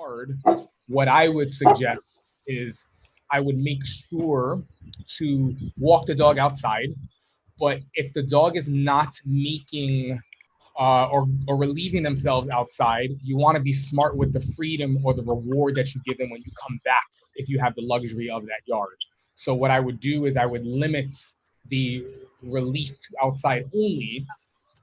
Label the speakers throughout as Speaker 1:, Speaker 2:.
Speaker 1: yard, what I would suggest is I would make sure to walk the dog outside. But if the dog is not making or relieving themselves outside, you want to be smart with the freedom or the reward that you give them when you come back, if you have the luxury of that yard. So what I would do is I would limit the relief to outside only,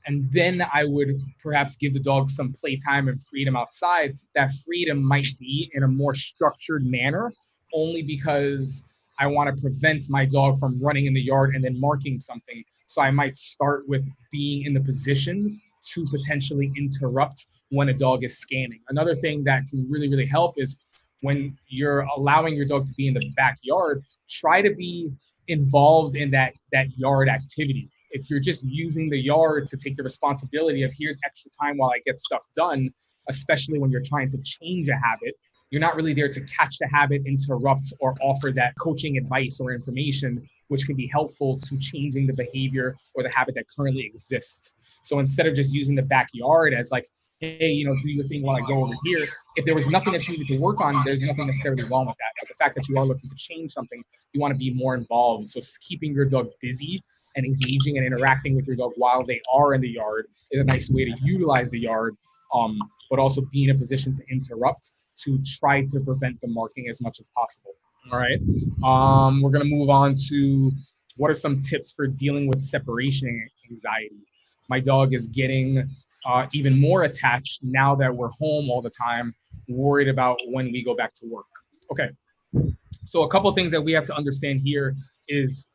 Speaker 1: and then I would perhaps give the dog some playtime and freedom outside. That freedom might be in a more structured manner, only because I want to prevent my dog from running in the yard and then marking something. So I might start with being in the position to potentially interrupt when a dog is scanning. Another thing that can really, really help is when you're allowing your dog to be in the backyard, try to be involved in that yard activity. If you're just using the yard to take the responsibility of here's extra time while I get stuff done, especially when you're trying to change a habit, you're not really there to catch the habit, interrupt, or offer that coaching advice or information, which can be helpful to changing the behavior or the habit that currently exists. So instead of just using the backyard as like, hey, do your thing while I go over here, if there was nothing that you needed to work on, there's nothing necessarily wrong with that. But the fact that you are looking to change something, you want to be more involved. So keeping your dog busy and engaging and interacting with your dog while they are in the yard is a nice way to utilize the yard, but also be in a position to interrupt, to try to prevent the marking as much as possible. All right. We're going to move on to what are some tips for dealing with separation anxiety. My dog is getting even more attached now that we're home all the time, worried about when we go back to work. Okay. So a couple of things that we have to understand here is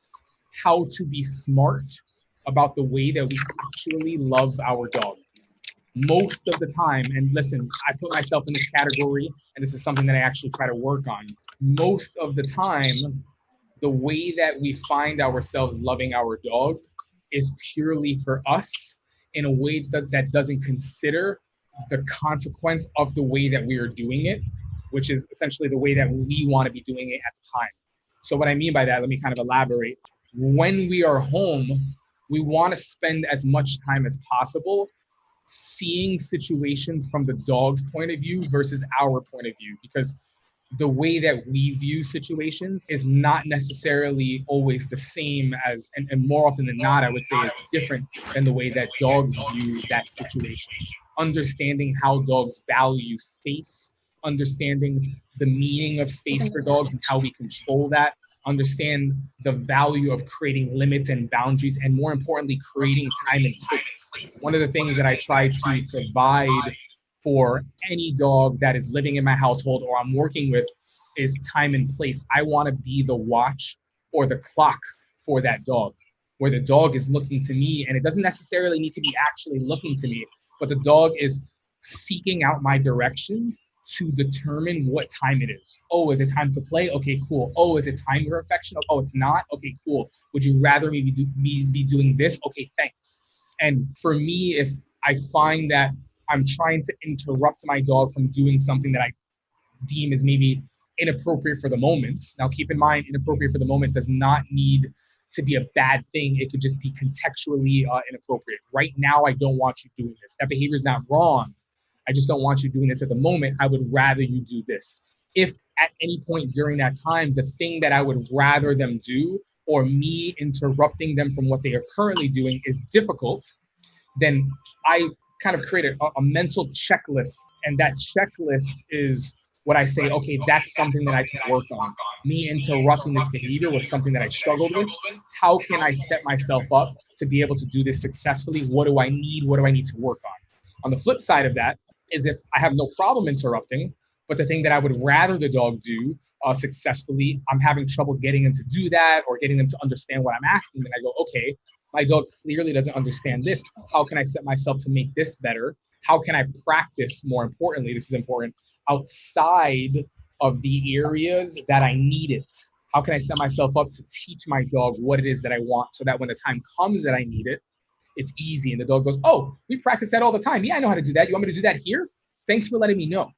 Speaker 1: how to be smart about the way that we actually love our dog. Most of the time, and listen, I put myself in this category, and this is something that I actually try to work on. Most of the time, the way that we find ourselves loving our dog is purely for us in a way that doesn't consider the consequence of the way that we are doing it, which is essentially the way that we want to be doing it at the time. So what I mean by that, let me kind of elaborate. When we are home, we want to spend as much time as possible seeing situations from the dog's point of view versus our point of view, because the way that we view situations is not necessarily always the same as, and more often than not, I would say is different than the way that dogs view that situation. Understanding how dogs value space, understanding the meaning of space for dogs and how we control that, understand the value of creating limits and boundaries, and more importantly, creating time and space. One of the things that I try to provide for any dog that is living in my household or I'm working with is time and place. I want to be the watch or the clock for that dog, where the dog is looking to me, and it doesn't necessarily need to be actually looking to me, but the dog is seeking out my direction to determine what time it is. Oh, is it time to play? Okay, cool. Oh, is it time for affection? Oh, it's not? Okay, cool. Would you rather me be doing this? Okay, thanks. And for me, if I find that I'm trying to interrupt my dog from doing something that I deem is maybe inappropriate for the moment. Now, keep in mind, inappropriate for the moment does not need to be a bad thing. It could just be contextually inappropriate. Right now, I don't want you doing this. That behavior is not wrong. I just don't want you doing this at the moment. I would rather you do this. If at any point during that time, the thing that I would rather them do or me interrupting them from what they are currently doing is difficult, then I kind of create a mental checklist. And that checklist is what I say, okay, that's something that I can work on. Me interrupting this behavior was something that I struggled with. How can I set myself up to be able to do this successfully? What do I need? What do I need to work on? On the flip side of that is if I have no problem interrupting, but the thing that I would rather the dog do successfully, I'm having trouble getting them to do that or getting them to understand what I'm asking. Then I go, okay, my dog clearly doesn't understand this. How can I set myself to make this better? How can I practice, more importantly, this is important, outside of the areas that I need it? How can I set myself up to teach my dog what it is that I want so that when the time comes that I need it, it's easy. And the dog goes, oh, we practice that all the time. Yeah, I know how to do that. You want me to do that here? Thanks for letting me know.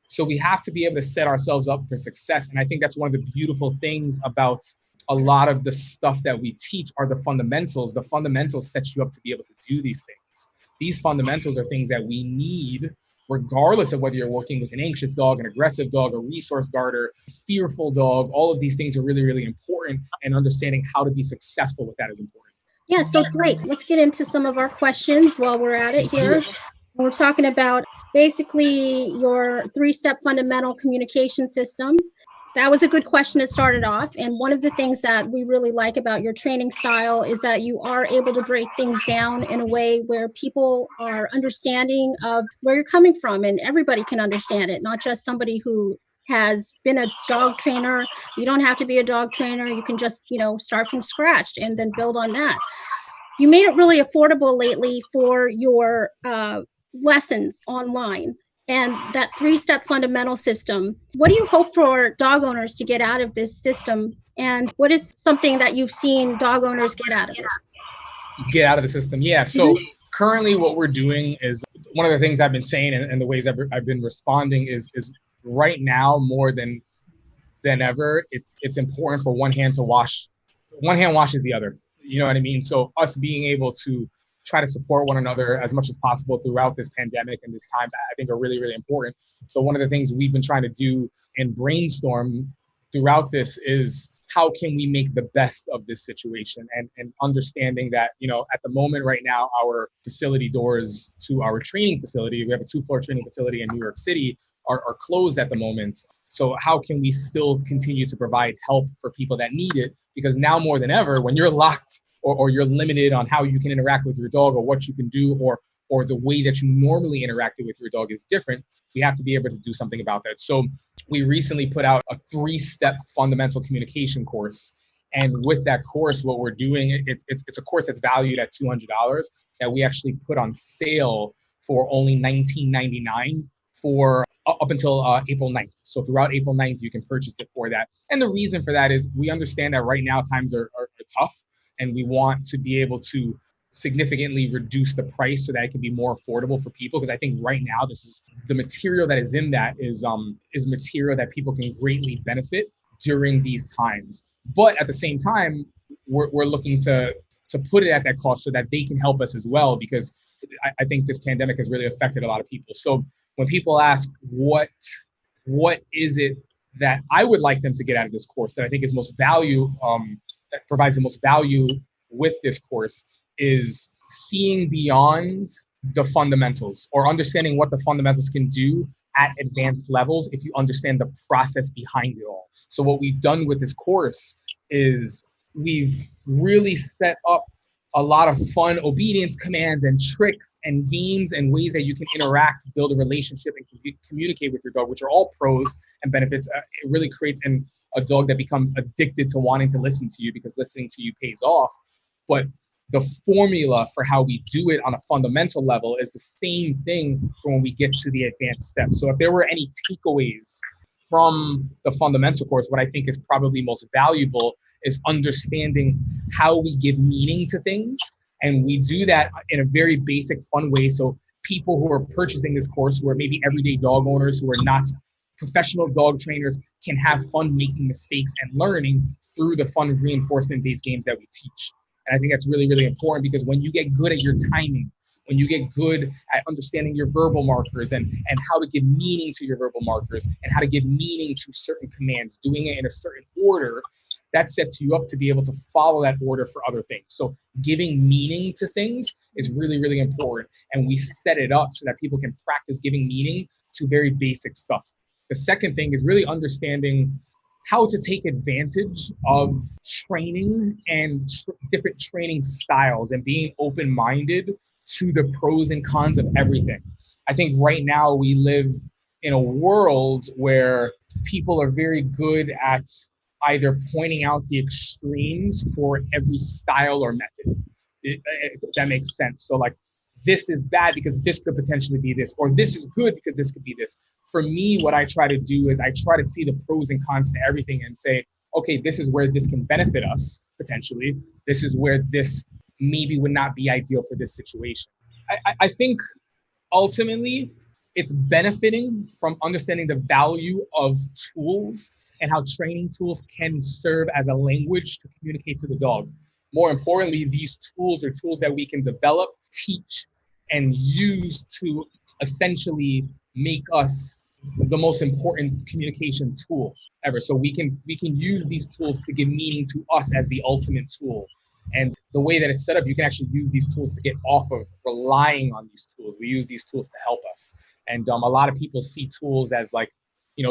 Speaker 1: So we have to be able to set ourselves up for success. And I think that's one of the beautiful things about a lot of the stuff that we teach are the fundamentals. The fundamentals set you up to be able to do these things. These fundamentals are things that we need regardless of whether you're working with an anxious dog, an aggressive dog, a resource guarder, fearful dog. All of these things are really, really important, and understanding how to be successful with that is important.
Speaker 2: Yeah, so great. Let's get into some of our questions while we're at it here. We're talking about basically your 3-step fundamental communication system. That was a good question to start it off. And one of the things that we really like about your training style is that you are able to break things down in a way where people are understanding of where you're coming from, and everybody can understand it, not just somebody who has been a dog trainer. You don't have to be a dog trainer. You can just, start from scratch and then build on that. You made it really affordable lately for your lessons online and that 3-step fundamental system. What do you hope for dog owners to get out of this system? And what is something that you've seen dog owners get out of it?
Speaker 1: Get out of the system. Yeah. So currently what we're doing is, one of the things I've been saying, and the ways I've been responding is right now more than ever, it's important for one hand washes the other. You know what I mean? So us being able to try to support one another as much as possible throughout this pandemic and this times, I think are really, really important. So one of the things we've been trying to do and brainstorm throughout this is, how can we make the best of this situation, and understanding that, at the moment right now, our facility doors to our training facility, we have a 2-floor training facility in New York City, are closed at the moment. So how can we still continue to provide help for people that need it? Because now more than ever, when you're locked, or you're limited on how you can interact with your dog, or what you can do, or the way that you normally interacted with your dog is different, we have to be able to do something about that. So we recently put out a 3-step fundamental communication course. And with that course, what we're doing, it's a course that's valued at $200 that we actually put on sale for only $19.99 for up until April 9th. So throughout April 9th, you can purchase it for that. And the reason for that is, we understand that right now times are tough, and we want to be able to significantly reduce the price so that it can be more affordable for people. Because I think right now, this is the material that is in that is material that people can greatly benefit during these times. But at the same time, we're looking to put it at that cost so that they can help us as well, because I think this pandemic has really affected a lot of people. So when people ask what is it that I would like them to get out of this course, that I think is most value, that provides the most value with this course, is seeing beyond the fundamentals, or understanding what the fundamentals can do at advanced levels if you understand the process behind it all. So what we've done with this course is, we've really set up a lot of fun obedience commands and tricks and games and ways that you can interact, build a relationship, and communicate with your dog, which are all pros and benefits. It really creates a dog that becomes addicted to wanting to listen to you, because listening to you pays off. But the formula for how we do it on a fundamental level is the same thing for when we get to the advanced steps. So if there were any takeaways from the fundamental course, what I think is probably most valuable is understanding how we give meaning to things. And we do that in a very basic, fun way. So people who are purchasing this course, who are maybe everyday dog owners, who are not professional dog trainers, can have fun making mistakes and learning through the fun reinforcement-based games that we teach. And I think that's really, really important, because when you get good at your timing, when you get good at understanding your verbal markers and how to give meaning to your verbal markers, and how to give meaning to certain commands, doing it in a certain order, that sets you up to be able to follow that order for other things. So giving meaning to things is really, really important. And we set it up so that people can practice giving meaning to very basic stuff. The second thing is really understanding how to take advantage of training and different training styles, and being open-minded to the pros and cons of everything. I think right now we live in a world where people are very good at either pointing out the extremes for every style or method. If that makes sense. So like, this is bad because this could potentially be this, or this is good because this could be this. For me, what I try to do is I try to see the pros and cons to everything and say, okay, this is where this can benefit us potentially. This is where this maybe would not be ideal for this situation. I think ultimately it's benefiting from understanding the value of tools and how training tools can serve as a language to communicate to the dog. More importantly, these tools are tools that we can develop, teach, and use to essentially make us the most important communication tool ever. So we can use these tools to give meaning to us as the ultimate tool. And the way that it's set up, you can actually use these tools to get off of relying on these tools. We use these tools to help us. And a lot of people see tools as like,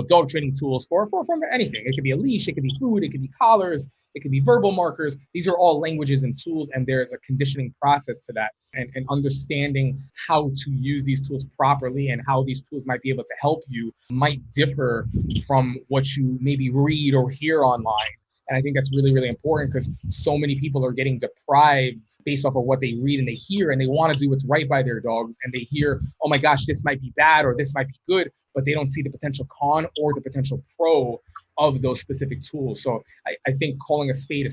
Speaker 1: dog training tools for anything. It could be a leash, it could be food, it could be collars, it could be verbal markers. These are all languages and tools, and there's a conditioning process to that. And understanding how to use these tools properly and how these tools might be able to help you might differ from what you maybe read or hear online. And I think that's really, really important because so many people are getting deprived based off of what they read and they hear, and they want to do what's right by their dogs. And they hear, oh my gosh, this might be bad or this might be good, but they don't see the potential con or the potential pro of those specific tools. So I think calling a spade,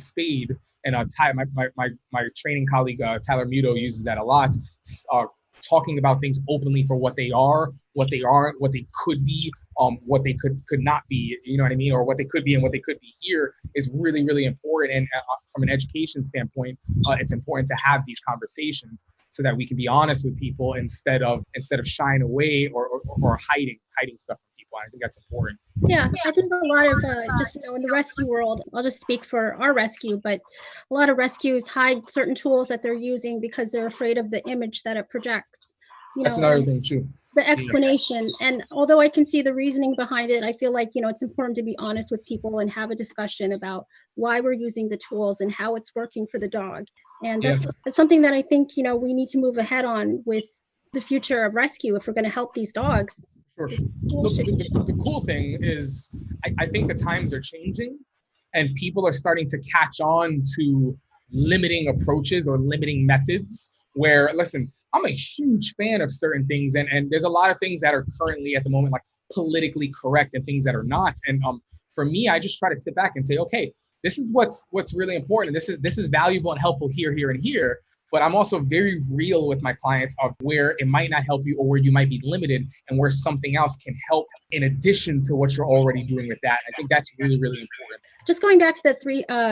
Speaker 1: and my training colleague, Tyler Muto, uses that a lot, talking about things openly for what they are, what they aren't, what they could be, what they could not be, you know what I mean? Or what they could be and what they could be here is really, really important. And from an education standpoint, it's important to have these conversations so that we can be honest with people instead of shying away or hiding stuff from people. I think that's important.
Speaker 2: Yeah, I think a lot of just in the rescue world, I'll just speak for our rescue, but a lot of rescues hide certain tools that they're using because they're afraid of the image that it projects.
Speaker 1: That's another thing too.
Speaker 2: The explanation. And although I can see the reasoning behind it, I feel like, it's important to be honest with people and have a discussion about why we're using the tools and how it's working for the dog. And that's something that I think, we need to move ahead on with the future of rescue if we're going to help these dogs.
Speaker 1: Sure. The cool thing is I think the times are changing and people are starting to catch on to limiting approaches or limiting methods where, listen, I'm a huge fan of certain things, and there's a lot of things that are currently at the moment like politically correct and things that are not. And for me, I just try to sit back and say, okay, this is what's really important. This is valuable and helpful here, and here. But I'm also very real with my clients of where it might not help you or where you might be limited and where something else can help in addition to what you're already doing with that. I think that's really, really important.
Speaker 2: Just going back to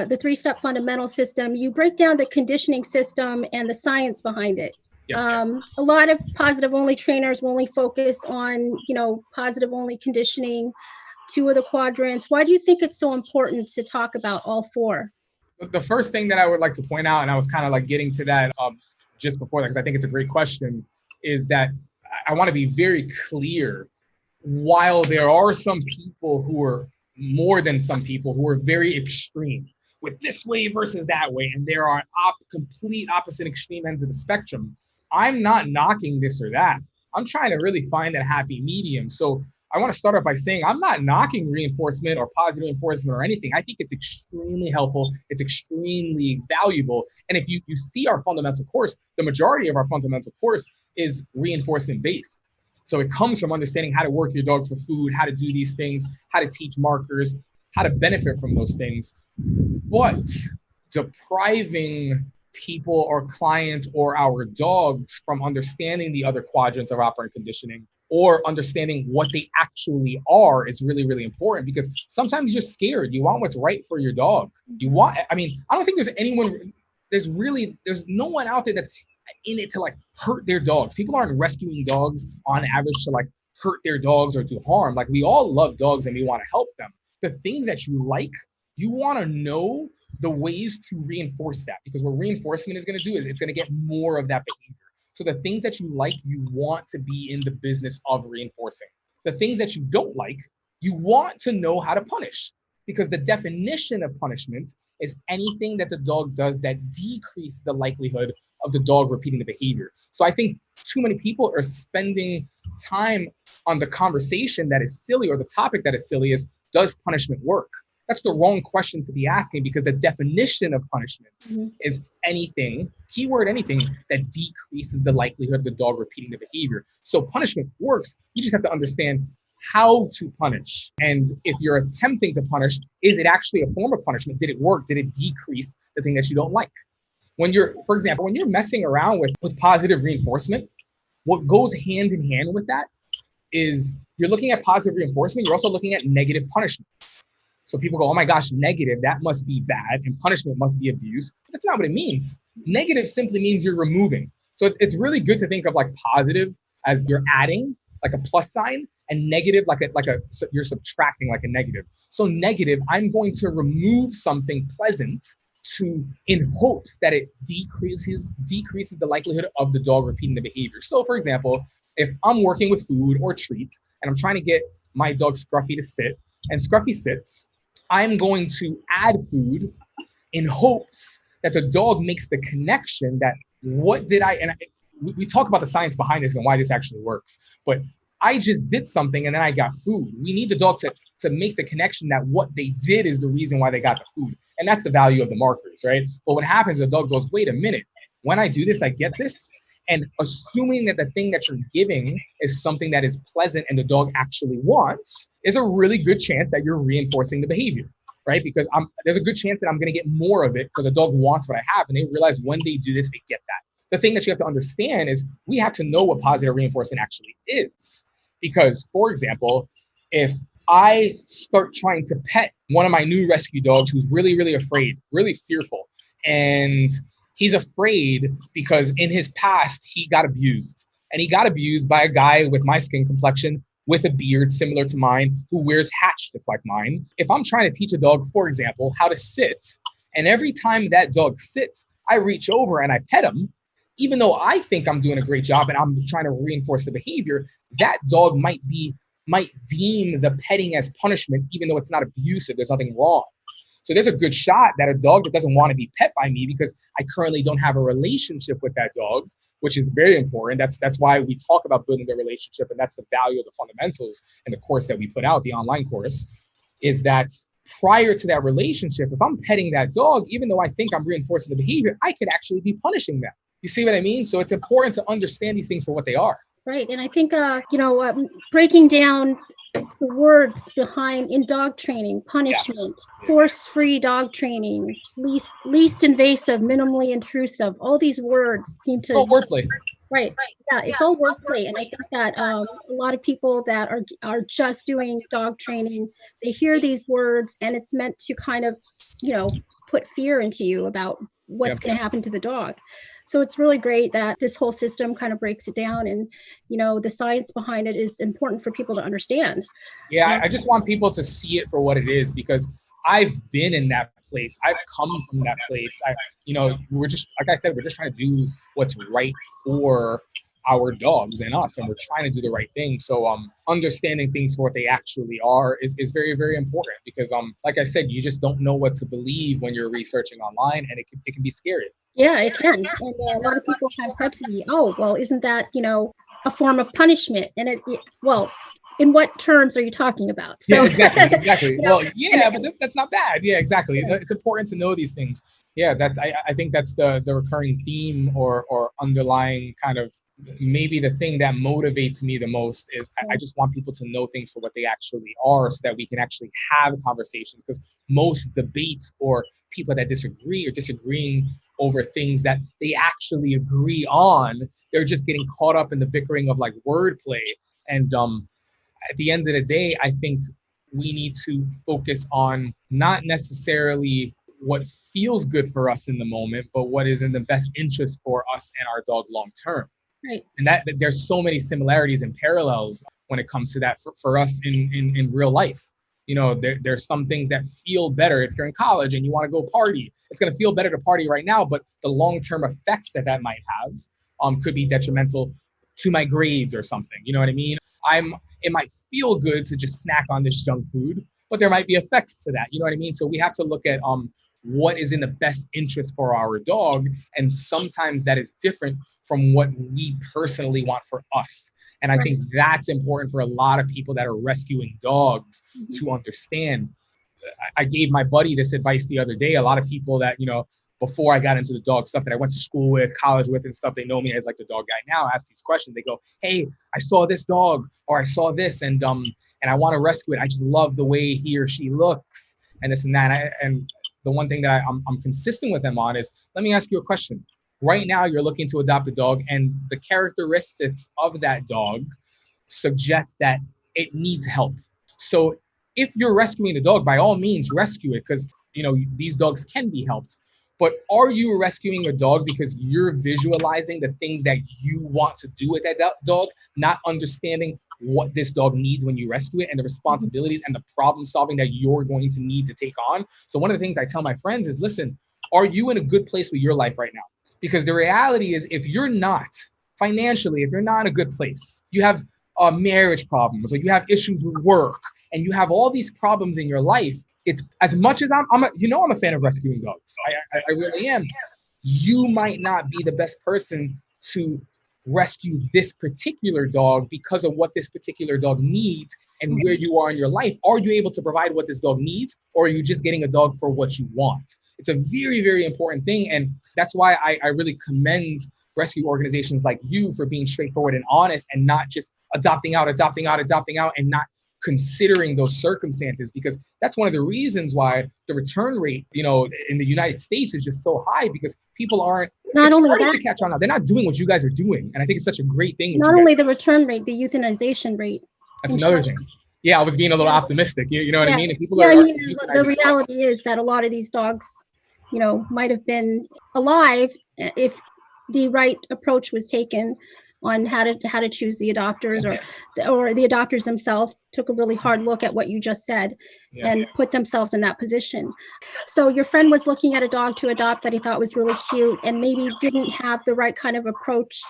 Speaker 2: the three-step fundamental system, you break down the conditioning system and the science behind it.
Speaker 1: Yes.
Speaker 2: A lot of positive only trainers will only focus on, positive only conditioning, 2 of the quadrants. Why do you think it's so important to talk about all 4?
Speaker 1: The first thing that I would like to point out, and I was kind of like getting to that just before that, because I think it's a great question, is that I want to be very clear. While there are some people who are more than some people who are very extreme with this way versus that way, and there are complete opposite extreme ends of the spectrum, I'm not knocking this or that. I'm trying to really find that happy medium. So I want to start off by saying I'm not knocking reinforcement or positive reinforcement or anything. I think it's extremely helpful. It's extremely valuable. And if you see our fundamental course, the majority of our fundamental course is reinforcement based. So it comes from understanding how to work your dog for food, how to do these things, how to teach markers, how to benefit from those things. But depriving people or clients or our dogs from understanding the other quadrants of operant conditioning or understanding what they actually are is really, really important, because sometimes you're just scared. You want what's right for your dog. I don't think there's no one out there that's in it to like hurt their dogs. People aren't rescuing dogs on average to like hurt their dogs or do harm. Like, we all love dogs and we want to help them. The things that you like, you want to know the ways to reinforce that, because what reinforcement is going to do is it's going to get more of that behavior. So the things that you like, you want to be in the business of reinforcing. The things that you don't like, you want to know how to punish, because the definition of punishment is anything that the dog does that decreases the likelihood of the dog repeating the behavior. So I think too many people are spending time on the conversation that is silly, or the topic that is silly is, does punishment work? That's the wrong question to be asking, because the definition of punishment is anything, keyword anything, that decreases the likelihood of the dog repeating the behavior. So punishment works. You just have to understand how to punish. And if you're attempting to punish, is it actually a form of punishment? Did it work? Did it decrease the thing that you don't like? For example, when you're messing around with positive reinforcement, what goes hand in hand with that is you're looking at positive reinforcement. You're also looking at negative punishments. So people go, oh my gosh, negative, that must be bad, and punishment must be abuse. That's not what it means. Negative simply means you're removing. So it's really good to think of like positive as you're adding, like a plus sign, and negative so you're subtracting like a negative. So negative, I'm going to remove something pleasant in hopes that it decreases the likelihood of the dog repeating the behavior. So for example, if I'm working with food or treats and I'm trying to get my dog Scruffy to sit, and Scruffy sits, I'm going to add food in hopes that the dog makes the connection that we talk about the science behind this and why this actually works, but I just did something and then I got food. We need the dog to make the connection that what they did is the reason why they got the food. And that's the value of the markers, right? But what happens is the dog goes, wait a minute, when I do this, I get this. And assuming that the thing that you're giving is something that is pleasant and the dog actually wants is a really good chance that you're reinforcing the behavior, right? Because there's a good chance that I'm going to get more of it because a dog wants what I have. And they realize when they do this, they get that. The thing that you have to understand is we have to know what positive reinforcement actually is. Because, for example, if I start trying to pet one of my new rescue dogs who's really, really afraid, really fearful, and he's afraid because in his past, he got abused. And he got abused by a guy with my skin complexion, with a beard similar to mine, who wears hats just like mine. If I'm trying to teach a dog, for example, how to sit, and every time that dog sits, I reach over and I pet him, even though I think I'm doing a great job and I'm trying to reinforce the behavior, that dog might deem the petting as punishment, even though it's not abusive. There's nothing wrong. So there's a good shot that a dog that doesn't want to be pet by me because I currently don't have a relationship with that dog, which is very important. That's why we talk about building the relationship, and that's the value of the fundamentals in the course that we put out, the online course, is that prior to that relationship, if I'm petting that dog, even though I think I'm reinforcing the behavior, I could actually be punishing them. You see what I mean? So it's important to understand these things for what they are.
Speaker 2: Right. And I think, breaking down the words behind in dog training, punishment, force-free dog training, least invasive, minimally intrusive, all these words seem to...
Speaker 1: Oh, wordplay.
Speaker 2: Right. Yeah, it's all wordplay. And I think that a lot of people that are just doing dog training, they hear these words and it's meant to kind of, put fear into you about what's going to happen to the dog. So it's really great that this whole system kind of breaks it down, and the science behind it is important for people to understand.
Speaker 1: Yeah, I just want people to see it for what it is, because I've been in that place. I've come from that place. We're just, like I said, we're just trying to do what's right for our dogs and us, and we're trying to do the right thing. So understanding things for what they actually are is very, very important, because like I said, you just don't know what to believe when you're researching online, and it can be scary.
Speaker 2: Yeah, it can. And a lot of people have said to me, oh, well, isn't that, a form of punishment? And in what terms are you talking about? So,
Speaker 1: yeah, exactly. Well, yeah, but that's not bad. Yeah, exactly. Yeah. It's important to know these things. Yeah, I think that's the recurring theme or underlying kind of maybe the thing that motivates me the most is I just want people to know things for what they actually are, so that we can actually have conversations, because most debates or people that disagree are disagreeing over things that they actually agree on. They're just getting caught up in the bickering of like wordplay. And at the end of the day, I think we need to focus on not necessarily what feels good for us in the moment, but what is in the best interest for us and our dog long term.
Speaker 2: Right.
Speaker 1: And that there's so many similarities and parallels when it comes to that for us in real life. There's some things that feel better if you're in college and you want to go party. It's going to feel better to party right now, but the long-term effects that might have could be detrimental to my grades or something. You know what I mean? It might feel good to just snack on this junk food, but there might be effects to that. You know what I mean? So we have to look at what is in the best interest for our dog, and sometimes that is different from what we personally want for us. And I think that's important for a lot of people that are rescuing dogs to understand. I gave my buddy this advice the other day. A lot of people that, before I got into the dog stuff that I went to school with, college with and stuff, they know me as like the dog guy now, ask these questions. They go, hey, I saw this dog, or I saw this, and I want to rescue it. I just love the way he or she looks and this and that. And the one thing that I'm consistent with them on is, let me ask you a question. Right now, you're looking to adopt a dog, and the characteristics of that dog suggest that it needs help. So if you're rescuing the dog, by all means, rescue it, because these dogs can be helped. But are you rescuing a dog because you're visualizing the things that you want to do with that dog, not understanding what this dog needs when you rescue it and the responsibilities and the problem solving that you're going to need to take on. So one of the things I tell my friends is, listen, are you in a good place with your life right now? Because the reality is, if you're not financially, if you're not in a good place, you have marriage problems, or you have issues with work, and you have all these problems in your life, it's as much as I'm a fan of rescuing dogs. I really am. You might not be the best person to rescue this particular dog because of what this particular dog needs and where you are in your life. Are you able to provide what this dog needs, or are you just getting a dog for what you want? It's a very, very important thing. And that's why I really commend rescue organizations like you for being straightforward and honest, and not just adopting out, and not considering those circumstances, because that's one of the reasons why the return rate, in the United States is just so high, because people aren't,
Speaker 2: not only that,
Speaker 1: to catch on now. They're not doing what you guys are doing. And I think it's such a great thing.
Speaker 2: Not only the return rate, the euthanization rate.
Speaker 1: That's another thing. Yeah, I was being a little optimistic. You know what I mean? If people
Speaker 2: the reality is that a lot of these dogs, might have been alive if the right approach was taken on how to choose the adopters, or the adopters themselves took a really hard look at what you just said and put themselves in that position. So your friend was looking at a dog to adopt that he thought was really cute, and maybe didn't have the right kind of approach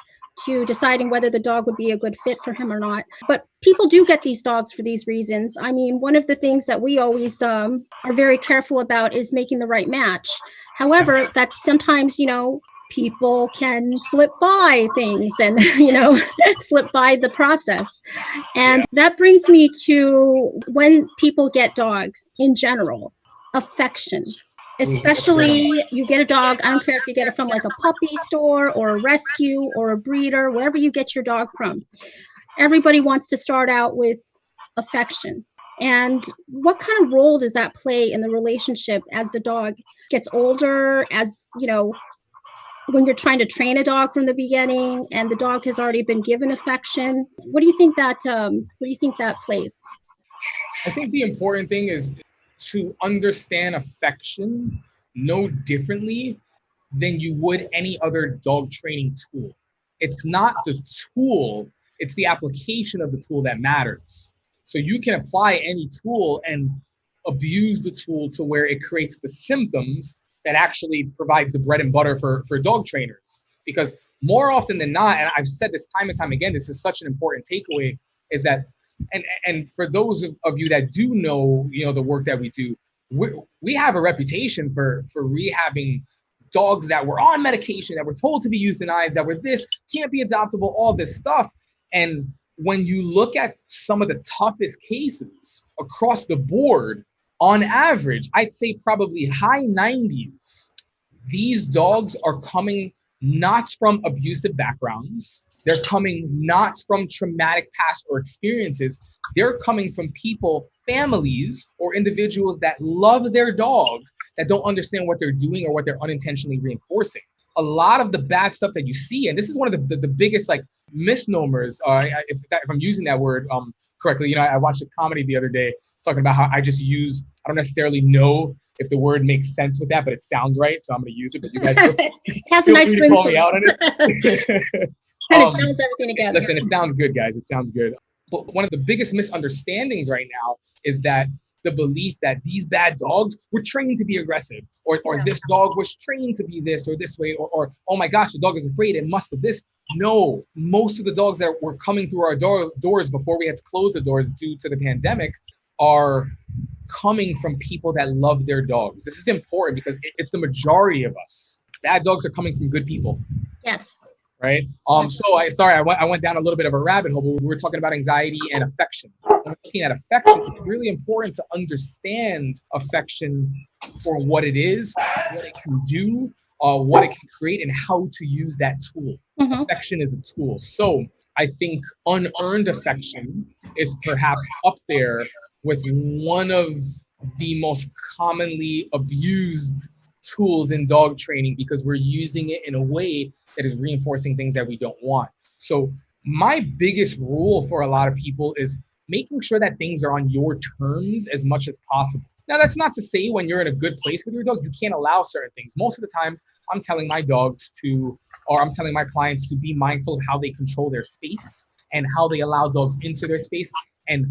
Speaker 2: to deciding whether the dog would be a good fit for him or not. But people do get these dogs for these reasons. I mean, one of the things that we always are very careful about is making the right match. However, that's sometimes, people can slip by things and, slip by the process. And that brings me to when people get dogs in general, affection. Especially you get a dog, I don't care if you get it from like a puppy store or a rescue or a breeder, wherever you get your dog from. Everybody wants to start out with affection. And what kind of role does that play in the relationship as the dog gets older, as, when you're trying to train a dog from the beginning and the dog has already been given affection? What do you think that plays?
Speaker 1: I think the important thing is to understand affection no differently than you would any other dog training tool. It's not the tool, it's the application of the tool that matters. So you can apply any tool and abuse the tool to where it creates the symptoms that actually provides the bread and butter for dog trainers. Because more often than not, and I've said this time and time again, this is such an important takeaway, is that and for those of you that do know, the work that we do, we have a reputation for rehabbing dogs that were on medication, that were told to be euthanized, that were this, can't be adoptable, all this stuff. And when you look at some of the toughest cases across the board, on average, I'd say probably high 90s, these dogs are coming not from abusive backgrounds. They're coming not from traumatic past or experiences. They're coming from people, families, or individuals that love their dog, that don't understand what they're doing or what they're unintentionally reinforcing. A lot of the bad stuff that you see, and this is one of the biggest misnomers, if I'm using that word correctly. I watched this comedy the other day talking about how I don't necessarily know if the word makes sense with that, but it sounds right, so I'm going to use it. But you guys
Speaker 2: has a nice ring
Speaker 1: call
Speaker 2: to
Speaker 1: me out on it.
Speaker 2: Kind of ties everything together.
Speaker 1: Listen, it sounds good, guys. It sounds good. But one of the biggest misunderstandings right now is that the belief that these bad dogs were trained to be aggressive, or this dog was trained to be this or this way, or oh my gosh, the dog is afraid, it must have this. No, most of the dogs that were coming through our doors before we had to close the doors due to the pandemic are coming from people that love their dogs. This is important because it's the majority of us. Bad dogs are coming from good people.
Speaker 2: Yes.
Speaker 1: Right. So I went down a little bit of a rabbit hole, but we were talking about anxiety and affection. When we're looking at affection, it's really important to understand affection for what it is, what it can do, what it can create, and how to use that tool. Mm-hmm. Affection is a tool. So I think unearned affection is perhaps up there with one of the most commonly abused tools in dog training, because we're using it in a way that is reinforcing things that we don't want. So my biggest rule for a lot of people is making sure that things are on your terms as much as possible. Now, that's not to say when you're in a good place with your dog, you can't allow certain things. Most of the times I'm telling my clients to be mindful of how they control their space and how they allow dogs into their space. And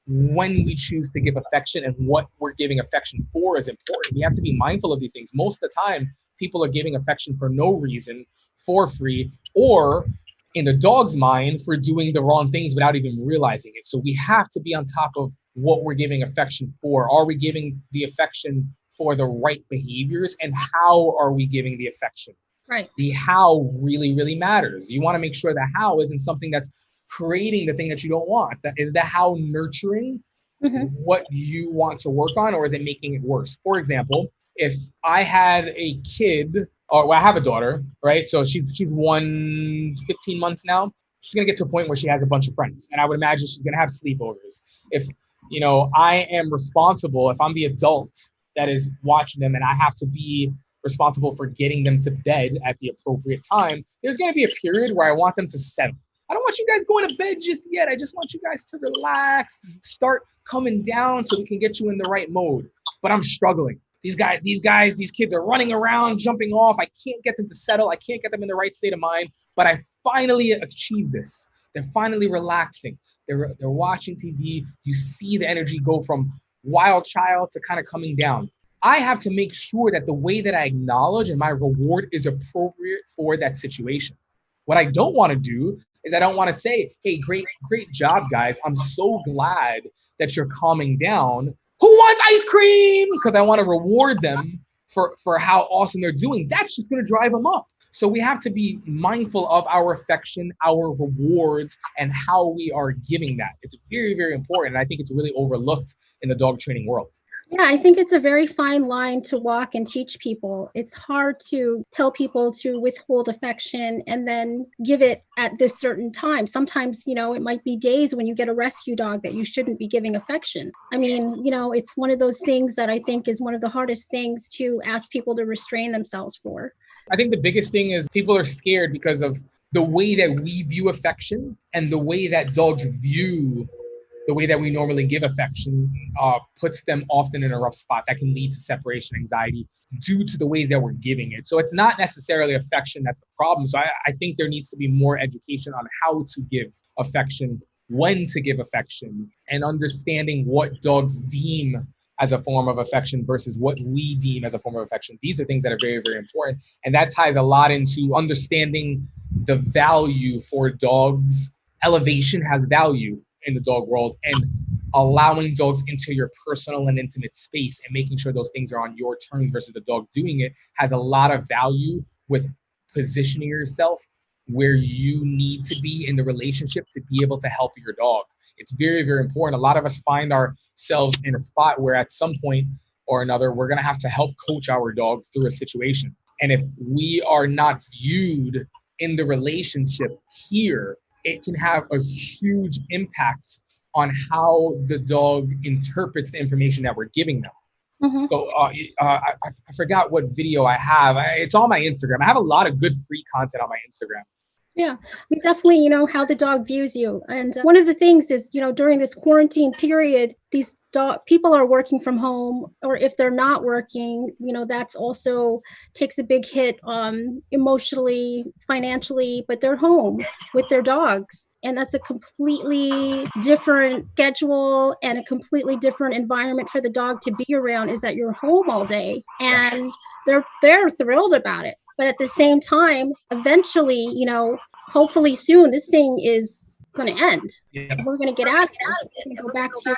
Speaker 1: when we choose to give affection and what we're giving affection for is important. We have to be mindful of these things. Most of the time, people are giving affection for no reason, for free, or in the dog's mind for doing the wrong things without even realizing it. So we have to be on top of what we're giving affection for. Are we giving the affection for the right behaviors? And how are we giving the affection?
Speaker 2: Right.
Speaker 1: The how really, really matters. You want to make sure the how isn't something that's creating the thing that you don't want. That is the how nurturing what you want to work on, or is it making it worse? For example, if I had a kid, or well, I have a daughter, right? So she's 15 months now. She's gonna get to a point where she has a bunch of friends, and I would imagine she's gonna have sleepovers. If I am responsible, if I'm the adult that is watching them, and I have to be responsible for getting them to bed at the appropriate time, there's gonna be a period where I want them to settle. I don't want you guys going to bed just yet. I just want you guys to relax, start coming down so we can get you in the right mode. But I'm struggling. These kids are running around, jumping off. I can't get them to settle. I can't get them in the right state of mind. But I finally achieved this. They're finally relaxing. They're watching TV. You see the energy go from wild child to kind of coming down. I have to make sure that the way that I acknowledge and my reward is appropriate for that situation. What I don't want to do is I don't want to say, hey, great job, guys. I'm so glad that you're calming down. Who wants ice cream? Because I want to reward them for how awesome they're doing. That's just going to drive them up. So we have to be mindful of our affection, our rewards, and how we are giving that. It's very, very important. And I think it's really overlooked in the dog training world.
Speaker 2: Yeah, I think it's a very fine line to walk and teach people. It's hard to tell people to withhold affection and then give it at this certain time. Sometimes, it might be days when you get a rescue dog that you shouldn't be giving affection. I mean, it's one of those things that I think is one of the hardest things to ask people to restrain themselves for.
Speaker 1: I think the biggest thing is people are scared because of the way that we view affection and the way that dogs view the way that we normally give affection puts them often in a rough spot that can lead to separation anxiety due to the ways that we're giving it. So it's not necessarily affection that's the problem. So I think there needs to be more education on how to give affection, when to give affection, and understanding what dogs deem as a form of affection versus what we deem as a form of affection. These are things that are very, very important. And that ties a lot into understanding the value for dogs. Elevation has value in the dog world, and allowing dogs into your personal and intimate space and making sure those things are on your terms versus the dog doing it has a lot of value with positioning yourself where you need to be in the relationship to be able to help your dog. It's very, very important. A lot of us find ourselves in a spot where at some point or another, we're going to have to help coach our dog through a situation. And if we are not viewed in the relationship here, it can have a huge impact on how the dog interprets the information that we're giving them. Mm-hmm. So I forgot what video I have. It's on my Instagram. I have a lot of good free content on my Instagram.
Speaker 2: Yeah, definitely, how the dog views you. And one of the things is, during this quarantine period, these people are working from home, or if they're not working, that's also takes a big hit emotionally, financially, but they're home with their dogs. And that's a completely different schedule and a completely different environment for the dog to be around, is that you're home all day, and they're thrilled about it. But at the same time, eventually, hopefully soon, this thing is going to end. Yeah. We're going to get out of this. We're going to go back to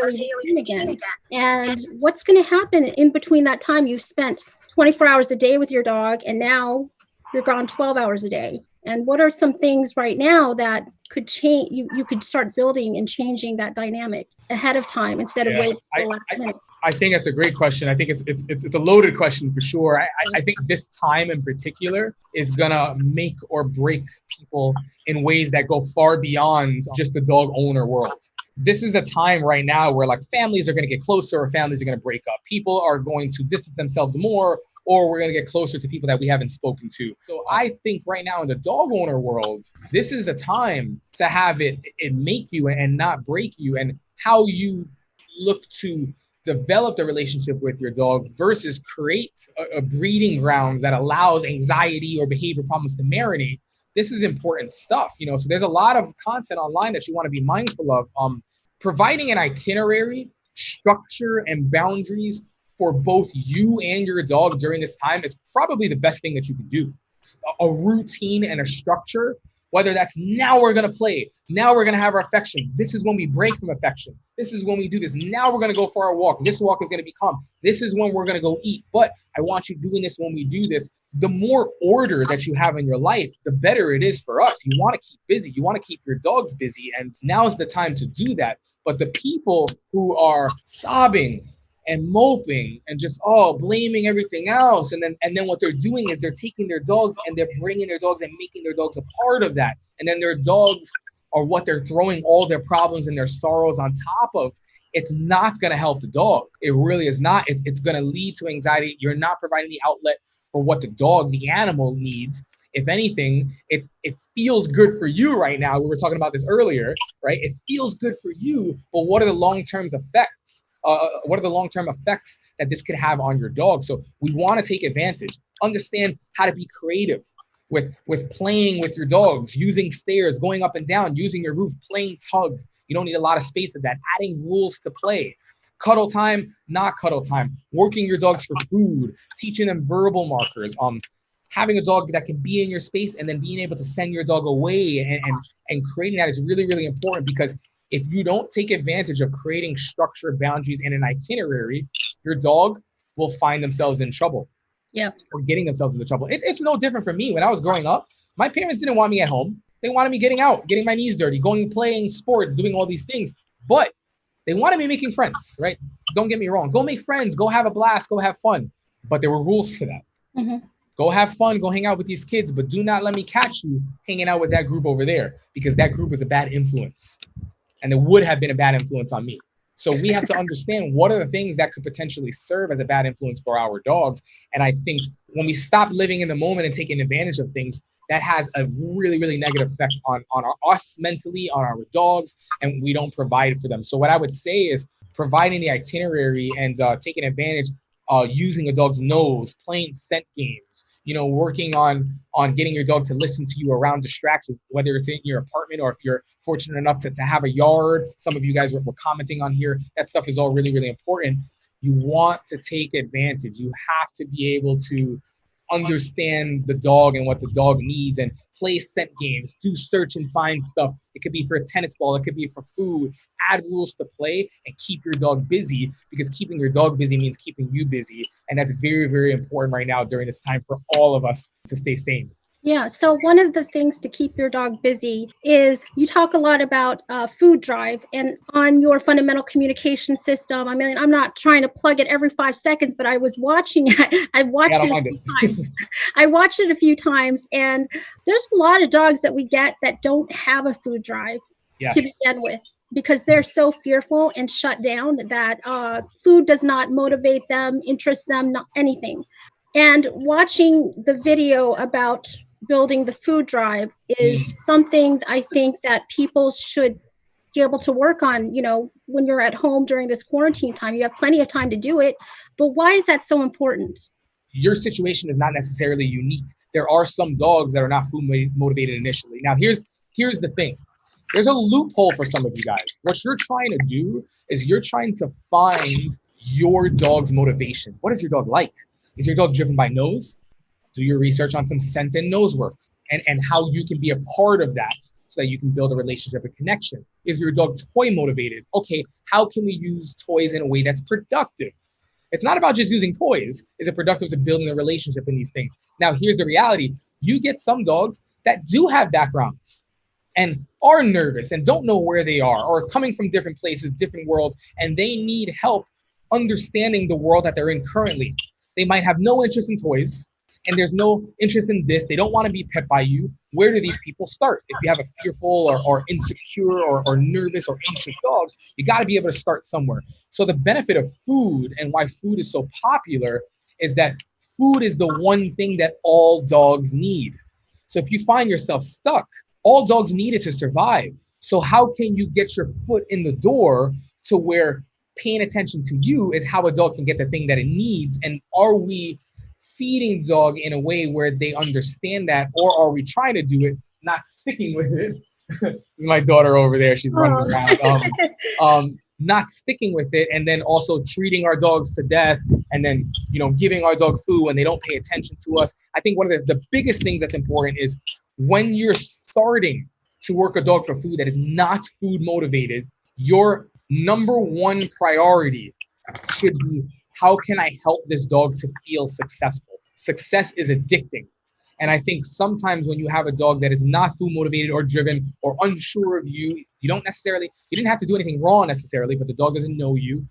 Speaker 2: our daily routine again. And what's going to happen in between that time? You've spent 24 hours a day with your dog, and now you're gone 12 hours a day. And what are some things right now that could change? You could start building and changing that dynamic ahead of time instead of waiting for the last minute.
Speaker 1: I think that's a great question. I think it's a loaded question for sure. I think this time in particular is gonna make or break people in ways that go far beyond just the dog owner world. This is a time right now where families are gonna get closer, or families are gonna break up. People are going to distance themselves more, or we're gonna get closer to people that we haven't spoken to. So I think right now in the dog owner world, this is a time to have it make you and not break you, and how you look to develop the relationship with your dog versus create a breeding grounds that allows anxiety or behavior problems to marinate this is important stuff, so there's a lot of content online that you want to be mindful of. Providing an itinerary, structure, and boundaries for both you and your dog during this time is probably the best thing that you can do. A routine and a structure, whether that's now we're going to play, now we're going to have our affection, this is when we break from affection, this is when we do this, now we're going to go for our walk, this walk is going to be calm, this is when we're going to go eat, but I want you doing this when we do this. The more order that you have in your life, the better it is for us. You want to keep busy, you want to keep your dogs busy, and now's the time to do that. But the people who are sobbing and moping and just blaming everything else, and then what they're doing is they're taking their dogs and they're bringing their dogs and making their dogs a part of that, and then their dogs are what they're throwing all their problems and their sorrows on top of. It's not going to help the dog. It really is not. It's going to lead to anxiety. You're not providing the outlet for what the dog, the animal, needs. If anything, it feels good for you right now. We were talking about this earlier, right? It feels good for you, but what are the long-term effects? What are the long-term effects that this could have on your dog? So we want to take advantage. Understand how to be creative with playing with your dogs, using stairs, going up and down, using your roof, playing tug. You don't need a lot of space of that. Adding rules to play. Cuddle time, not cuddle time. Working your dogs for food, teaching them verbal markers. Having a dog that can be in your space and then being able to send your dog away and creating that is really, really important, because if you don't take advantage of creating structure, boundaries, and an itinerary, your dog will find themselves in trouble.
Speaker 2: Yeah.
Speaker 1: Or getting themselves into trouble. It's no different for me. When I was growing up, my parents didn't want me at home. They wanted me getting out, getting my knees dirty, going playing sports, doing all these things. But they wanted me making friends, right? Don't get me wrong. Go make friends. Go have a blast. Go have fun. But there were rules to that.
Speaker 2: Mm-hmm.
Speaker 1: Go have fun. Go hang out with these kids. But do not let me catch you hanging out with that group over there, because that group is a bad influence. And it would have been a bad influence on me. So we have to understand what are the things that could potentially serve as a bad influence for our dogs. And I think when we stop living in the moment and taking advantage of things, that has a really, really negative effect on us mentally, on our dogs, and we don't provide for them. So what I would say is providing the itinerary and taking advantage, using a dog's nose, playing scent games, working on getting your dog to listen to you around distractions, whether it's in your apartment or if you're fortunate enough to have a yard. Some of you guys were commenting on here. That stuff is all really, really important. You want to take advantage. You have to be able to understand the dog and what the dog needs and play scent games, do search and find stuff. It could be for a tennis ball, it could be for food. Add rules to play and keep your dog busy, because keeping your dog busy means keeping you busy. And that's very, very important right now during this time for all of us to stay sane.
Speaker 2: Yeah. So one of the things to keep your dog busy is you talk a lot about food drive, and on your fundamental communication system. I mean, I'm not trying to plug it every 5 seconds, but I was watching it. I've watched it a few times. I watched it a few times, and there's a lot of dogs that we get that don't have a food drive to begin with, because they're so fearful and shut down that food does not motivate them, interest them, not anything. And watching the video about building the food drive is something I think that people should be able to work on. When you're at home during this quarantine time, you have plenty of time to do it. But why is that so important?
Speaker 1: Your situation is not necessarily unique. There are some dogs that are not food motivated initially. Now, here's the thing. There's a loophole for some of you guys. What you're trying to do is you're trying to find your dog's motivation. What is your dog like? Is your dog driven by nose? Do your research on some scent and nose work and how you can be a part of that so that you can build a relationship and connection. Is your dog toy motivated? Okay, how can we use toys in a way that's productive? It's not about just using toys. Is it productive to building a relationship in these things? Now, here's the reality. You get some dogs that do have backgrounds and are nervous and don't know where they are, or coming from different places, different worlds, and they need help understanding the world that they're in currently. They might have no interest in toys, and there's no interest in this. They don't want to be pet by you. Where do these people start? If you have a fearful or insecure or nervous or anxious dog, you got to be able to start somewhere. So the benefit of food and why food is so popular is that food is the one thing that all dogs need. So if you find yourself stuck, all dogs need it to survive. So how can you get your foot in the door to where paying attention to you is how a dog can get the thing that it needs? And are we feeding dog in a way where they understand that, or are we trying to do it, not sticking with it? This is my daughter over there. She's running around. Not sticking with it, and then also treating our dogs to death, and then giving our dog food when they don't pay attention to us. I think one of the biggest things that's important is when you're starting to work a dog for food that is not food motivated, your number one priority should be, how can I help this dog to feel successful? Success is addicting. And I think sometimes when you have a dog that is not food motivated or driven or unsure of you, you didn't have to do anything wrong necessarily, but the dog doesn't know you.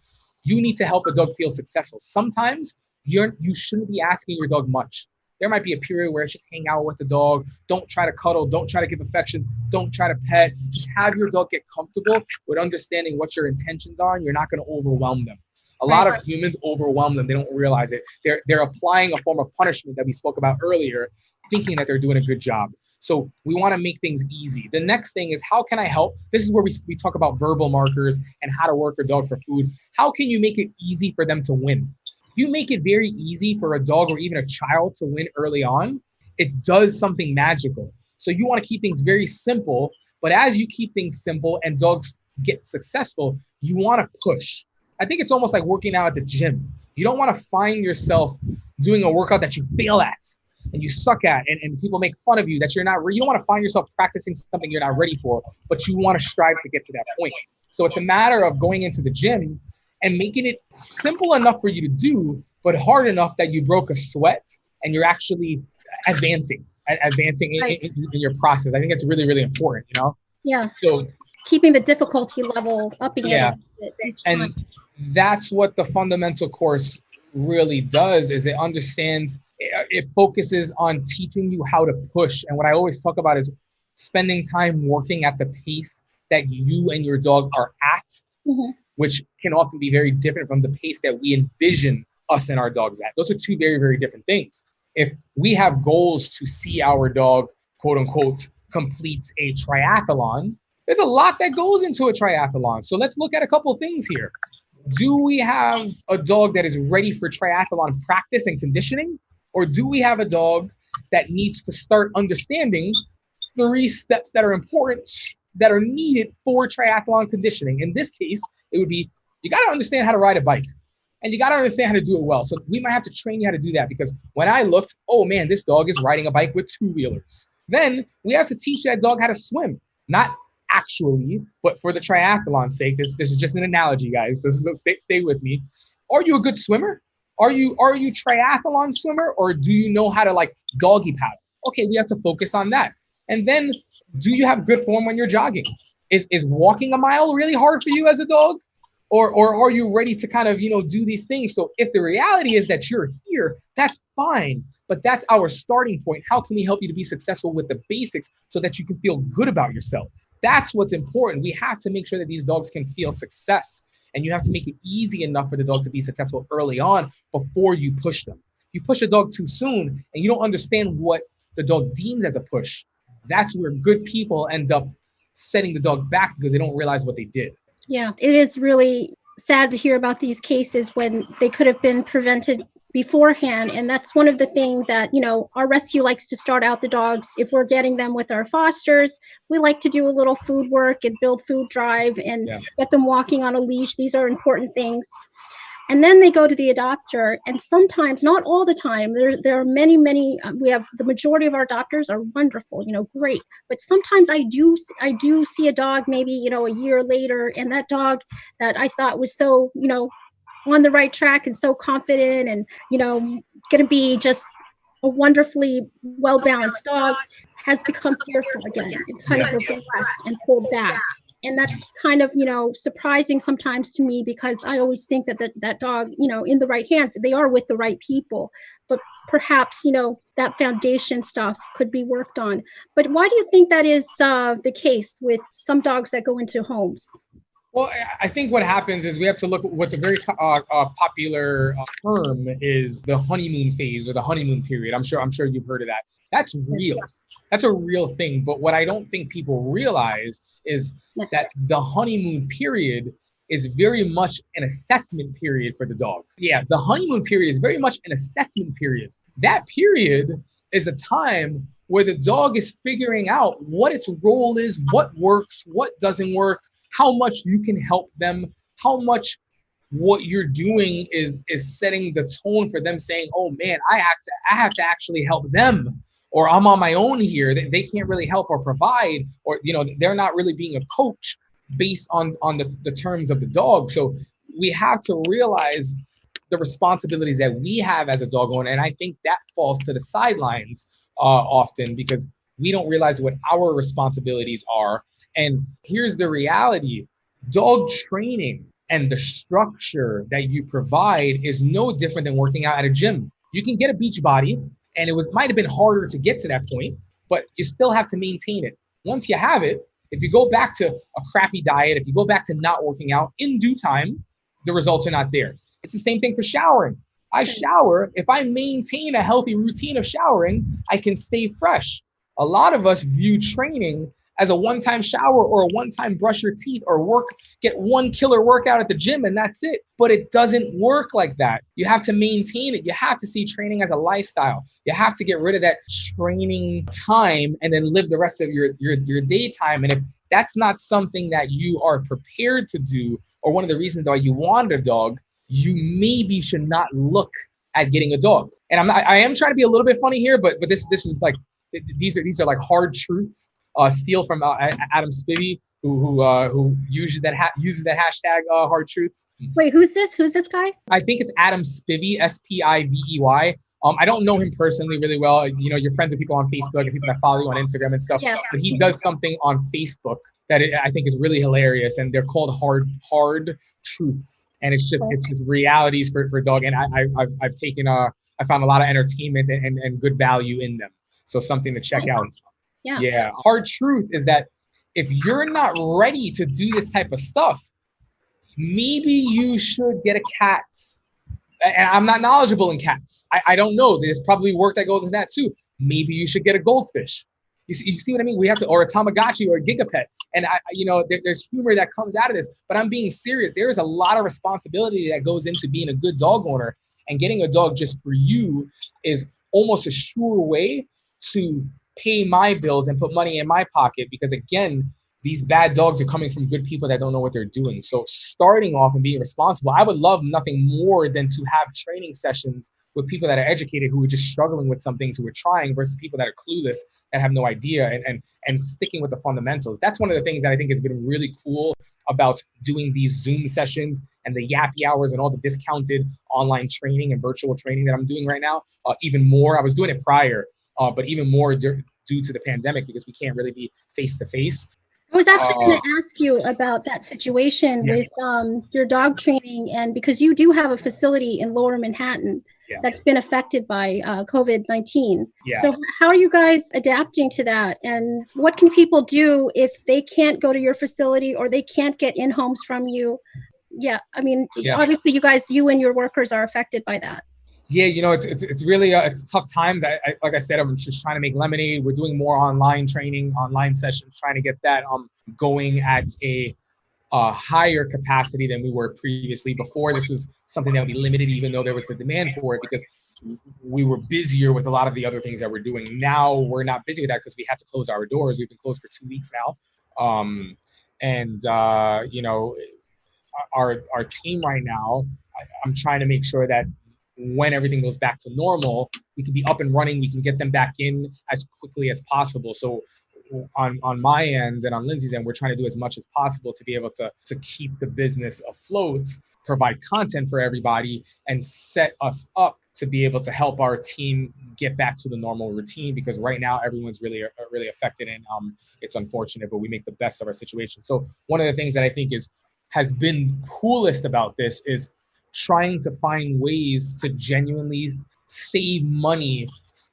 Speaker 1: You need to help a dog feel successful. Sometimes you shouldn't be asking your dog much. There might be a period where it's just hang out with the dog. Don't try to cuddle. Don't try to give affection. Don't try to pet. Just have your dog get comfortable with understanding what your intentions are, and you're not going to overwhelm them. A lot of humans overwhelm them. They don't realize it. They're applying a form of punishment that we spoke about earlier, thinking that they're doing a good job. So we want to make things easy. The next thing is, how can I help? This is where we talk about verbal markers and how to work a dog for food. How can you make it easy for them to win? If you make it very easy for a dog or even a child to win early on, it does something magical. So you want to keep things very simple, but as you keep things simple and dogs get successful, you want to push. I think it's almost like working out at the gym. You don't want to find yourself doing a workout that you fail at and you suck at, and people make fun of you that you don't want to find yourself practicing something you're not ready for, but you want to strive to get to that point. So it's a matter of going into the gym and making it simple enough for you to do, but hard enough that you broke a sweat and you're actually advancing in your process. I think it's really, really important,
Speaker 2: Yeah.
Speaker 1: So
Speaker 2: keeping the difficulty level upping it.
Speaker 1: And that's what the fundamental course really does, is it focuses on teaching you how to push. And what I always talk about is spending time working at the pace that you and your dog are at, which can often be very different from the pace that we envision us and our dogs at. Those are two very, very different things. If we have goals to see our dog, quote unquote, complete a triathlon, there's a lot that goes into a triathlon. So let's look at a couple of things here. Do we have a dog that is ready for triathlon practice and conditioning? Or do we have a dog that needs to start understanding 3 steps that are important, that are needed for triathlon conditioning? In this case, it would be, you got to understand how to ride a bike. And you got to understand how to do it well. So we might have to train you how to do that, because when I looked, oh man, this dog is riding a bike with 2-wheelers. Then we have to teach that dog how to swim. Not actually, but for the triathlon's sake, this is just an analogy, guys. So stay with me. Are you a good swimmer? Are you triathlon swimmer, or do you know how to like doggy paddle? Okay, we have to focus on that. And then, do you have good form when you're jogging? Is walking a mile really hard for you as a dog? Or are you ready to kind of, do these things? So if the reality is that you're here, that's fine. But that's our starting point. How can we help you to be successful with the basics so that you can feel good about yourself? That's what's important. We have to make sure that these dogs can feel success. And you have to make it easy enough for the dog to be successful early on before you push them. If you push a dog too soon and you don't understand what the dog deems as a push, that's where good people end up setting the dog back because they don't realize what they did.
Speaker 2: Yeah, it is really sad to hear about these cases when they could have been prevented beforehand. And that's one of the things that, our rescue likes to start out the dogs. If we're getting them with our fosters, we like to do a little food work and build food drive and get them walking on a leash. These are important things. And then they go to the adopter, and sometimes, not all the time, there are many, we have the majority of our adopters are wonderful, great. But sometimes I do see a dog maybe, a year later, and that dog that I thought was so, on the right track and so confident and, going to be just a wonderfully well-balanced dog has become fearful again and kind of regressed and pulled back. And that's kind of, surprising sometimes to me, because I always think that dog, in the right hands, they are with the right people. But perhaps, that foundation stuff could be worked on. But why do you think that is the case with some dogs that go into homes?
Speaker 1: Well, I think what happens is we have to look at what's a very popular term is the honeymoon phase or the honeymoon period. I'm sure you've heard of that. That's real. Yes. That's a real thing. But what I don't think people realize is that the honeymoon period is very much an assessment period for the dog. Yeah, the honeymoon period is very much an assessment period. that period is a time where the dog is figuring out what its role is, what works, what doesn't work, how much you can help them, how much what you're doing is setting the tone for them saying, oh man, I have to actually help them, or I'm on my own here. They can't really help or provide, or they're not really being a coach based on the terms of the dog. So we have to realize the responsibilities that we have as a dog owner. And I think that falls to the sidelines often because we don't realize what our responsibilities are. And here's the reality: dog training and the structure that you provide is no different than working out at a gym. You can get a beach body, and might have been harder to get to that point, but you still have to maintain it. Once you have it, if you go back to a crappy diet, if you go back to not working out in due time, the results are not there. It's the same thing for showering. I shower. If I maintain a healthy routine of showering, I can stay fresh. A lot of us view training as a one-time shower or a one-time brush your teeth or get one killer workout at the gym and that's it. But it doesn't work like that. You have to maintain it. You have to see training as a lifestyle. You have to get rid of that training time and then live the rest of your daytime. And if that's not something that you are prepared to do, or one of the reasons why you want a dog, you maybe should not look at getting a dog. And I am trying to be a little bit funny here, but this is like, these are like hard truths. Steal from Adam Spivey, who uses that hashtag hard truths.
Speaker 2: Wait, who's this guy?
Speaker 1: I think it's Adam Spivey, Spivey. I don't know him personally really well. You're friends with people on Facebook and people that follow you on Instagram and stuff.
Speaker 2: Yeah.
Speaker 1: But he does something on Facebook that I think is really hilarious, and they're called hard truths. And it's just realities for dog. And I've taken I found a lot of entertainment and good value in them. So something to check out. Yeah. Hard truth is that if you're not ready to do this type of stuff, maybe you should get a cat. And I'm not knowledgeable in cats. I don't know. There's probably work that goes into that too. Maybe you should get a goldfish. You see what I mean? We have to, or a Tamagotchi or a Gigapet. And there's humor that comes out of this, but I'm being serious. There is a lot of responsibility that goes into being a good dog owner, and getting a dog just for you is almost a sure way to pay my bills and put money in my pocket, because again, these bad dogs are coming from good people that don't know what they're doing. So starting off and being responsible, I would love nothing more than to have training sessions with people that are educated, who are just struggling with some things, who are trying, versus people that are clueless, that have no idea, and sticking with the fundamentals. That's one of the things that I think has been really cool about doing these Zoom sessions and the yappy hours and all the discounted online training and virtual training that I'm doing right now. Even more, I was doing it prior, but even more due to the pandemic, because we can't really be face to face.
Speaker 2: I was actually going to ask you about that situation with your dog training, and because you do have a facility in Lower Manhattan that's been affected by COVID-19. So how are you guys adapting to that? And what can people do if they can't go to your facility or they can't get in-homes from you? Obviously you and your workers are affected by that.
Speaker 1: Yeah, it's really it's tough times. Like I said, I'm just trying to make lemonade. We're doing more online training, online sessions, trying to get that going at a higher capacity than we were previously. Before, this was something that would be limited, even though there was the demand for it, because we were busier with a lot of the other things that we're doing. Now we're not busy with that because we had to close our doors. We've been closed for 2 weeks now, our team right now, I'm trying to make sure that when everything goes back to normal, we can be up and running. We can get them back in as quickly as possible. So on my end and on Lindsay's end, we're trying to do as much as possible to be able to keep the business afloat, provide content for everybody, and set us up to be able to help our team get back to the normal routine, because right now everyone's really affected, and it's unfortunate, but we make the best of our situation. So one of the things that I think has been coolest about this is trying to find ways to genuinely save money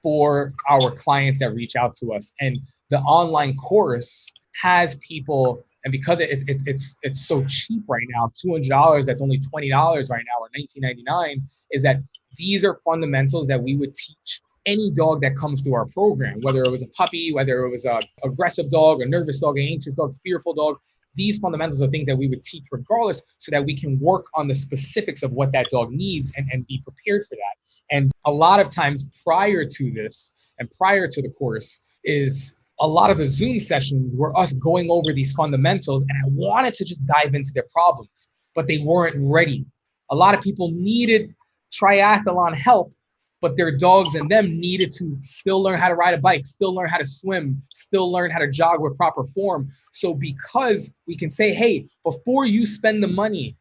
Speaker 1: for our clients that reach out to us. And the online course has people, and because it's so cheap right now, $200, that's only $20 right now, or $19.99, is that these are fundamentals that we would teach any dog that comes through our program, whether it was a puppy, whether it was a aggressive dog, a nervous dog, an anxious dog, fearful dog. These fundamentals are things that we would teach regardless, so that we can work on the specifics of what that dog needs and be prepared for that. And a lot of times prior to this and prior to the course is a lot of the Zoom sessions were us going over these fundamentals, and I wanted to just dive into their problems, but they weren't ready. A lot of people needed triathlon help, but their dogs and them needed to still learn how to ride a bike, still learn how to swim, still learn how to jog with proper form. So because we can say, hey, before you spend the money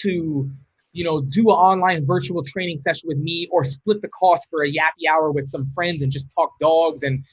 Speaker 1: to, do an online virtual training session with me, or split the cost for a yappy hour with some friends and just talk dogs and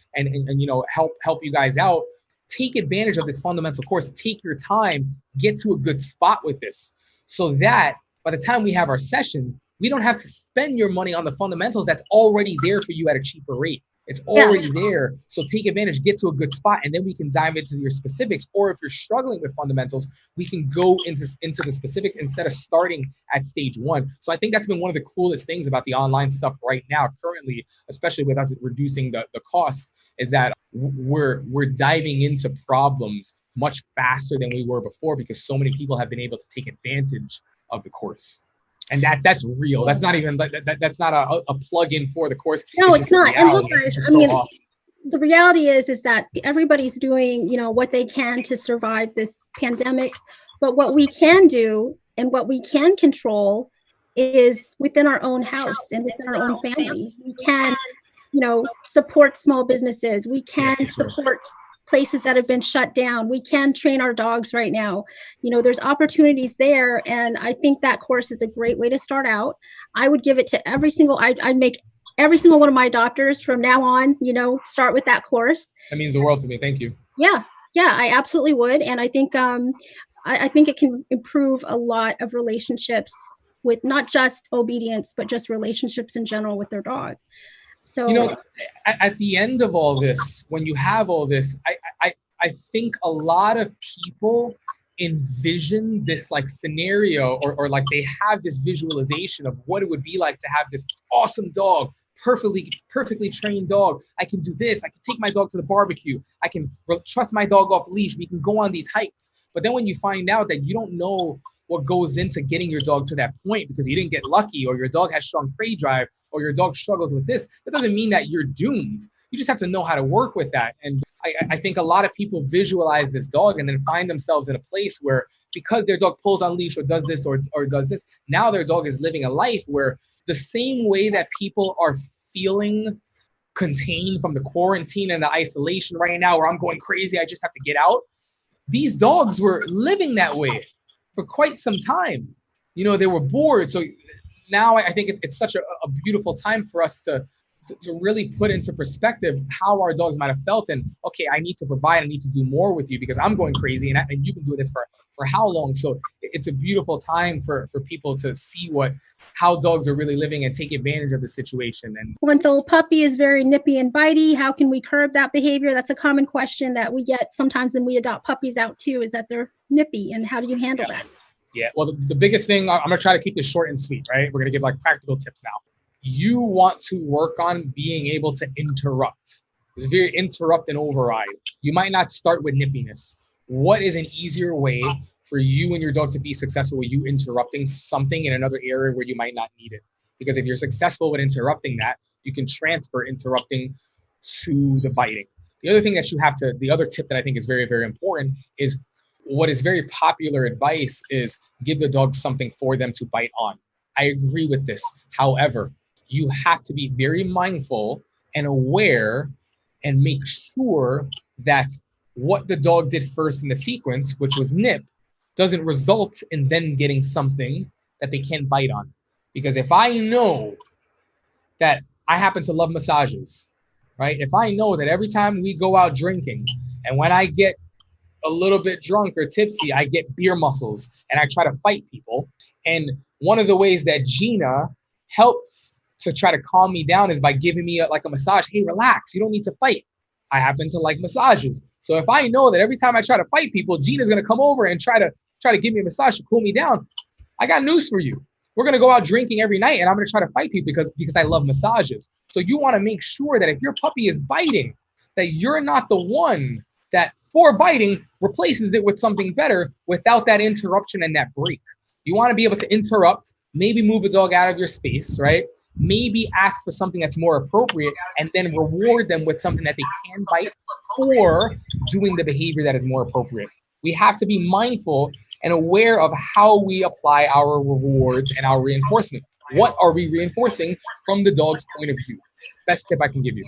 Speaker 1: help you guys out, take advantage of this fundamental course, take your time, get to a good spot with this, so that by the time we have our session, we don't have to spend your money on the fundamentals that's already there for you at a cheaper rate. It's already there. So take advantage, get to a good spot, and then we can dive into your specifics. Or if you're struggling with fundamentals, we can go into the specifics instead of starting at stage one. So I think that's been one of the coolest things about the online stuff right now, currently, especially with us reducing the cost, is that we're diving into problems much faster than we were before, because so many people have been able to take advantage of the course. And that's real. That's not even that's not a plug-in for the course.
Speaker 2: No, it's not. And look, guys, I mean,
Speaker 1: awesome.
Speaker 2: The reality is that everybody's doing, what they can to survive this pandemic. But what we can do and what we can control is within our own house and within our own family. We can, support small businesses. We can support places that have been shut down. We can train our dogs right now. There's opportunities there. And I think that course is a great way to start out. I would give it to I'd make every single one of my adopters from now on, start with that course.
Speaker 1: That means the world to me. Thank you.
Speaker 2: Yeah, I absolutely would. And I think, I think it can improve a lot of relationships with not just obedience, but just relationships in general with their dog. So,
Speaker 1: at the end of all this, when you have all this, I think a lot of people envision this like scenario, or like they have this visualization of what it would be like to have this awesome dog, perfectly trained dog. I can do this. I can take my dog to the barbecue. I can trust my dog off leash. We can go on these hikes. But then when you find out that you don't know what goes into getting your dog to that point because you didn't get lucky, or your dog has strong prey drive, or your dog struggles with this, that doesn't mean that you're doomed. You just have to know how to work with that. And I think a lot of people visualize this dog and then find themselves in a place where, because their dog pulls on leash or does this or does this, now their dog is living a life where the same way that people are feeling contained from the quarantine and the isolation right now, where I'm going crazy, I just have to get out. These dogs were living that way for quite some time. They were bored. So now I think it's such a beautiful time for us to really put into perspective how our dogs might have felt. And okay, I need to provide, I need to do more with you because I'm going crazy, and you've been doing this for how long? So it's a beautiful time for people to see how dogs are really living and take advantage of the situation. And
Speaker 2: when the puppy is very nippy and bitey, how can we curb that behavior? That's a common question that we get sometimes when we adopt puppies out too, is that they're nippy, and how do you handle that? Yeah,
Speaker 1: well, the biggest thing, I'm going to try to keep this short and sweet, right? We're going to give like practical tips now. You want to work on being able to interrupt. It's very interrupt and override. You might not start with nippiness. What is an easier way for you and your dog to be successful with you interrupting something in another area where you might not need it? Because if you're successful with interrupting that, you can transfer interrupting to the biting. The other thing that the other tip that I think is very, very important is, what is very popular advice is give the dog something for them to bite on. I agree with this. However, you have to be very mindful and aware and make sure that what the dog did first in the sequence, which was nip, doesn't result in them getting something that they can bite on. Because if I know that I happen to love massages, right? If I know that every time we go out drinking and when I get a little bit drunk or tipsy, I get beer muscles and I try to fight people. And one of the ways that Gina helps to try to calm me down is by giving me a massage. Hey, relax. You don't need to fight. I happen to like massages. So if I know that every time I try to fight people, Gina's going to come over and try to give me a massage to cool me down, I got news for you. We're going to go out drinking every night and I'm going to try to fight people because I love massages. So you want to make sure that if your puppy is biting, that you're not the one that for biting replaces it with something better without that interruption and that break. You want to be able to interrupt, maybe move a dog out of your space, right? maybe ask for something that's more appropriate and then reward them with something that they can bite or doing the behavior that is more appropriate. We have to be mindful and aware of how we apply our rewards and our reinforcement. What are we reinforcing from the dog's point of view? Best tip I can give you.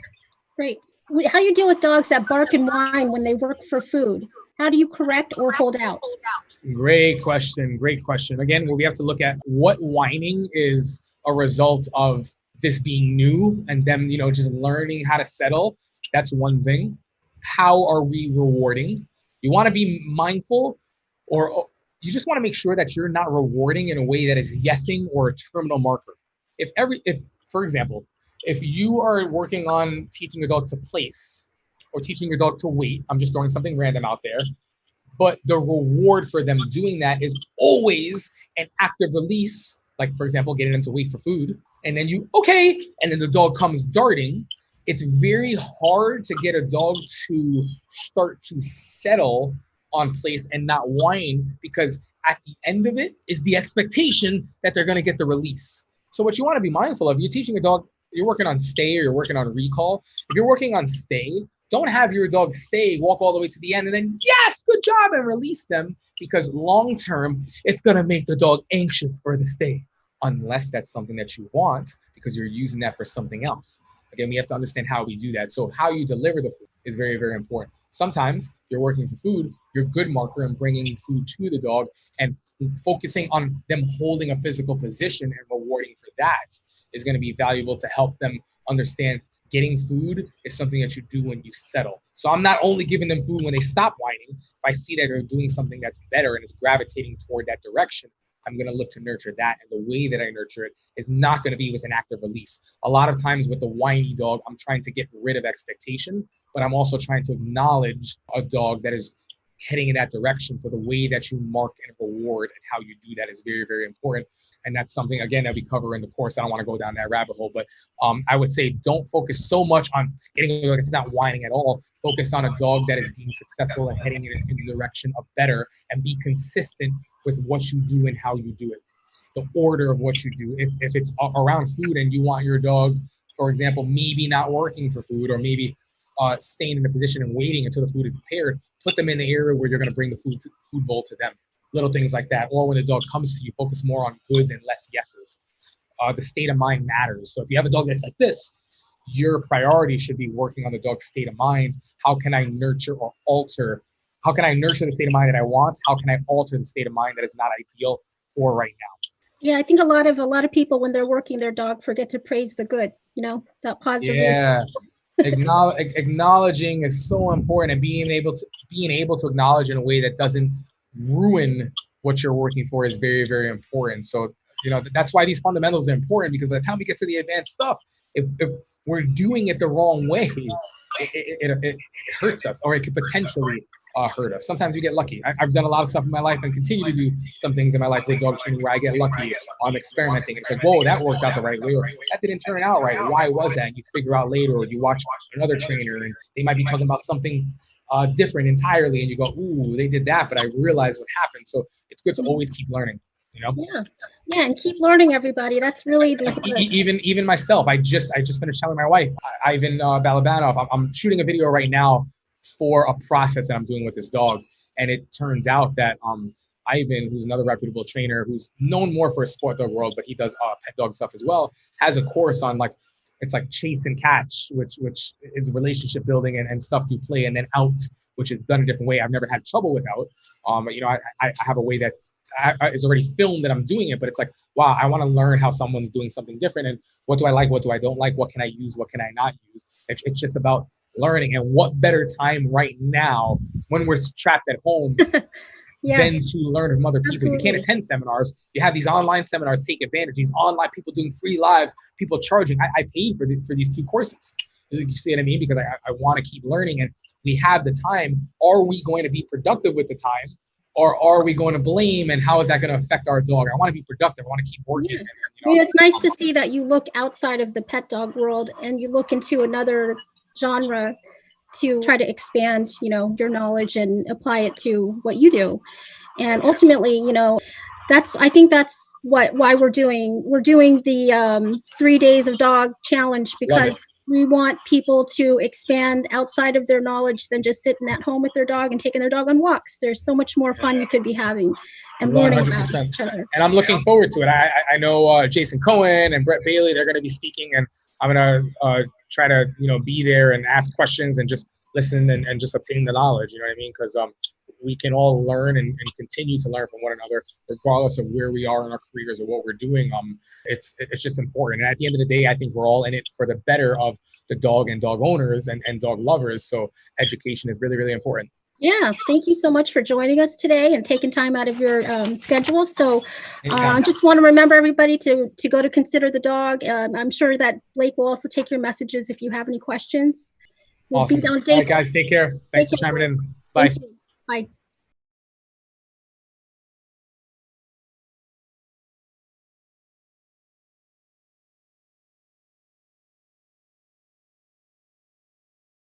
Speaker 2: Great. How do you deal with dogs that bark and whine when they work for food? How do you correct or hold out?
Speaker 1: Great question. Great question. Again, we have to look at what whining is a result of this being new and them, just learning how to settle. That's one thing. How are we rewarding? You want to be mindful, or you just want to make sure that you're not rewarding in a way that is yesing or a terminal marker. If, for example, if you are working on teaching your dog to place or teaching your dog to wait, I'm just throwing something random out there, but the reward for them doing that is always an active release, like, for example, getting them to wait for food, and then and then the dog comes darting. It's very hard to get a dog to start to settle on place and not whine, because at the end of it is the expectation that they're going to get the release. So what you want to be mindful of, you're teaching a dog, you're working on stay or you're working on recall. If you're working on stay, don't have your dog stay, walk all the way to the end, and then, yes, good job, and release them, because long term, it's going to make the dog anxious for the stay, unless that's something that you want, because you're using that for something else. Again, we have to understand how we do that. So how you deliver the food is very, very important. Sometimes you're working for food, you're a good marker and bringing food to the dog and focusing on them holding a physical position and rewarding for that is going to be valuable to help them understand getting food is something that you do when you settle. So I'm not only giving them food when they stop whining. If I see that they're doing something that's better and is gravitating toward that direction, I'm going to look to nurture that. And the way that I nurture it is not going to be with an active release. A lot of times with the whiny dog, I'm trying to get rid of expectation, but I'm also trying to acknowledge a dog that is heading in that direction. So the way that you mark and reward and how you do that is very, very important. And that's something, again, that we cover in the course. I don't want to go down that rabbit hole, but I would say don't focus so much on getting a dog that's not whining at all. Focus on a dog that is being successful and heading in the direction of better, and be consistent with what you do and how you do it. The order of what you do. If it's around food and you want your dog, for example, maybe not working for food, or maybe staying in the position and waiting until the food is prepared, put them in the area where you're going to bring the food bowl to them. Little things like that. Or when the dog comes to you, focus more on goods and less yeses. The state of mind matters. So if you have a dog that's like this, your priority should be working on the dog's state of mind. How can I nurture or alter? How can I nurture the state of mind that I want? How can I alter the state of mind that is not ideal for right now?
Speaker 2: Yeah, I think a lot of people, when they're working their dog, forget to praise the good, that positive.
Speaker 1: Yeah. Acknowledging is so important, and being able to acknowledge in a way that doesn't ruin what you're working for is very, very important. So, that's why these fundamentals are important, because by the time we get to the advanced stuff, if we're doing it the wrong way, it hurts us, or it could potentially hurt us. Sometimes we get lucky. I've done a lot of stuff in my life and continue to do some things in my life with dog training where I get lucky. I'm experimenting. It's like, whoa, that worked out the right way, or that didn't turn out right. Why was that? And you figure out later, or you watch another trainer and they might be talking about something different entirely, and you go, ooh, they did that, but I realized what happened. So it's good to always keep learning.
Speaker 2: Yeah, and keep learning, everybody. That's really
Speaker 1: even myself. I just finished telling my wife, Ivan Balabanov, I'm shooting a video right now for a process that I'm doing with this dog, and it turns out that Ivan, who's another reputable trainer who's known more for a sport dog world, but he does pet dog stuff as well, has a course on it's like chase and catch, which is relationship building and stuff through play, and then out, which is done a different way. I've never had trouble with out. I have a way that is already filmed that I'm doing it, but it's like, wow, I want to learn how someone's doing something different, and what do I like, what do I don't like, what can I use, what can I not use. It's just about learning, and what better time right now when we're trapped at home than to learn from other people. Absolutely. You can't attend seminars. You have these online seminars. Take advantage. These online people doing free lives, people charging. I paid for these 2 courses. You see what I mean? Because I want to keep learning, and we have the time. Are we going to be productive with the time, or are we going to blame, and how is that going to affect our dog? I want to be productive. I want to keep working.
Speaker 2: Yeah. It's nice to see that you look outside of the pet dog world and you look into another genre to try to expand, your knowledge and apply it to what you do. And ultimately, I think that's why we're doing the 3 days of dog challenge, because we want people to expand outside of their knowledge than just sitting at home with their dog and taking their dog on walks. There's so much more fun you could be having and learning about each other.
Speaker 1: And I'm looking forward to it. I know Jason Cohen and Brett Bailey, they're going to be speaking, and I'm going to try to, be there and ask questions and just listen and just obtain the knowledge. You know what I mean? Because we can all learn and continue to learn from one another, regardless of where we are in our careers or what we're doing. It's just important. And at the end of the day, I think we're all in it for the better of the dog and dog owners and dog lovers. So education is really, really important.
Speaker 2: Yeah, thank you so much for joining us today and taking time out of your schedule. So I just want to remember everybody to go to Consider the Dog. I'm sure that Blake will also take your messages if you have any questions.
Speaker 1: Awesome. All right, guys, take care. Thanks for chiming in. Bye.
Speaker 2: Bye.